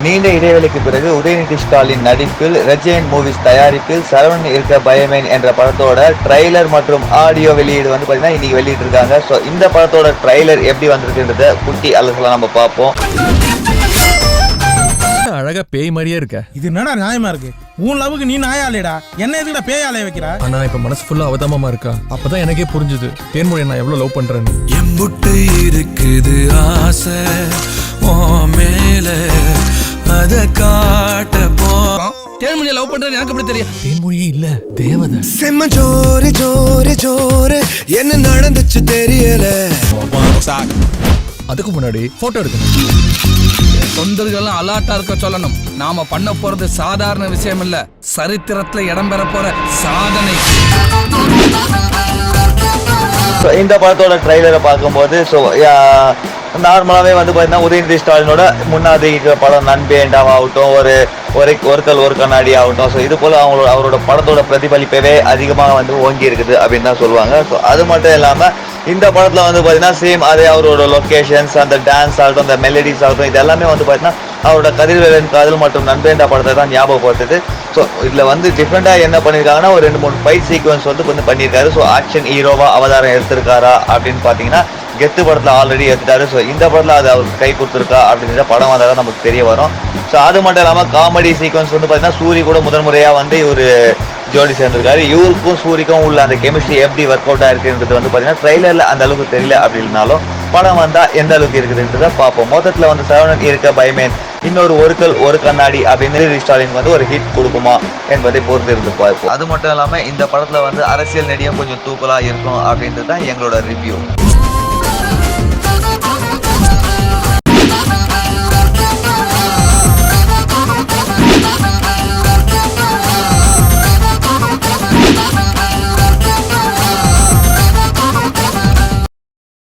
நீண்ட இடைவெளிக்கு பிறகு உதயநிதி ஸ்டாலின் நடிப்பில் ரெஜெயின் மூவிஸ் தயாரிப்பில் சரவணன் இருக்க பயமேன் என்ற படத்தோட ட்ரைலர் மற்றும் ஆடியோ வெளியீடு வந்து பார்த்தீங்கன்னா இன்னைக்கு வெளியிட்டு இருக்காங்க. ஸோ இந்த படத்தோட ட்ரைலர் எப்படி வந்திருக்குன்றத குட்டி அலசலாம் நம்ம பார்ப்போம். அழகா பேய் மாதிரியே இருக்க. இது என்னடா நியாயமா இருக்கு? உன் லவ்வுக்கு நீ நாயாலேடா, என்ன எதுக்குடா பேயாலே வைக்கிற? ஆனா இப்ப மனசு ஃபுல்லா அவதாமமா இருக்கா. அப்பதான் எனக்கே புரிஞ்சுது தேன்மொழி நான் எவ்வளவு லவ் பண்றேன்னு. எம்புட்டு இருக்குது ஆசை ஓ மேல அத காட்ட போ. தேன்மொழியை லவ் பண்றது எனக்கு எப்படி தெரியும்? தேன்மொழியே இல்ல தேவதை. செம்ம ஜோரு ஜோரு ஜோரு என்ன நடந்துச்சு தெரியல. அதுக்கு முன்னாடி போட்டோ எடுக்கணும். தொண்டர்கள்லாம் அலர்ட்டா இருக்க சொல்லணும். நாம பண்ண போறது சாதாரண விஷயம் இல்ல, சரித்திரத்துல இடம்பெற போற சாதனை. இந்த படத்தோட ட்ரைலரை பார்க்கும்போது நார்மலாகவே வந்து பார்த்தீங்கன்னா உதயநிதி ஸ்டாலினோட முன்னாடி இருக்கிற படம் நண்பேண்டாம் ஆகட்டும், ஒரு கல் ஒரு கண்ணாடி ஆகட்டும், ஸோ இது போல் அவரோட படத்தோட பிரதிபலிப்பவே அதிகமாக வந்து ஓங்கி இருக்குது அப்படின்னு தான் சொல்லுவாங்க. ஸோ அது மட்டும் இல்லாமல் இந்த படத்தில் வந்து பார்த்தீங்கன்னா சேம் அதே அவரோட லொக்கேஷன்ஸ், அந்த டான்ஸ் ஆகட்டும், அந்த மெலடிஸ் ஆகட்டும், இது எல்லாமே வந்து பார்த்தீங்கன்னா அவரோட கதிர்வேலன் காதல் மற்றும் நண்பேண்டா படத்தை தான் ஞாபகப்படுத்துது. ஸோ இதில் வந்து டிஃப்ரெண்ட்டாக என்ன பண்ணியிருக்காங்கன்னா ஒரு 2-3 ஃபைட் சீக்வன்ஸ் வந்து கொஞ்சம் பண்ணியிருக்காரு. ஸோ ஆக்ஷன் ஹீரோவாக அவதாரம் எடுத்திருக்காரா அப்படின்னு பார்த்தீங்கன்னா கெத்து படத்தில் ஆல்ரெடி எடுத்துட்டாரு. ஸோ இந்த படத்தில் அது அவருக்கு கை கொடுத்துருக்கா அப்படின்ற படம் வந்தால் தான் நமக்கு தெரிய வரும். ஸோ அது மட்டும் இல்லாமல் காமெடி சீக்வன்ஸ் வந்து பார்த்தீங்கன்னா சூரி கூட முதன்முறையாக வந்து இவர் ஜோடி சேர்ந்திருக்காரு. இவருக்கும் சூரிக்கும் உள்ள அந்த கெமிஸ்ட்ரி எப்படி ஒர்க் அவுட் ஆயிருக்குன்றது வந்து பார்த்தீங்கன்னா ட்ரெய்லரில் அந்த அளவுக்கு தெரியல அப்படின்னாலும் படம் வந்தால் எந்த அளவுக்கு இருக்குதுன்றதை பார்ப்போம். மொத்தத்தில் வந்து சரவணன் இருக்க பயமேன் இன்னொரு ஒரு கல் ஒரு கண்ணாடி அப்படின்னு ஸ்டாலின் வந்து ஒரு ஹிட் கொடுக்குமா என்பதை பொறுத்து இருந்து பார்ப்போம். அது மட்டும் இல்லாமல் இந்த படத்தில் வந்து அரசியல் நடிகம் கொஞ்சம் தூக்கலாக இருக்கும் அப்படின்றது தான் எங்களோட ரிவ்யூ.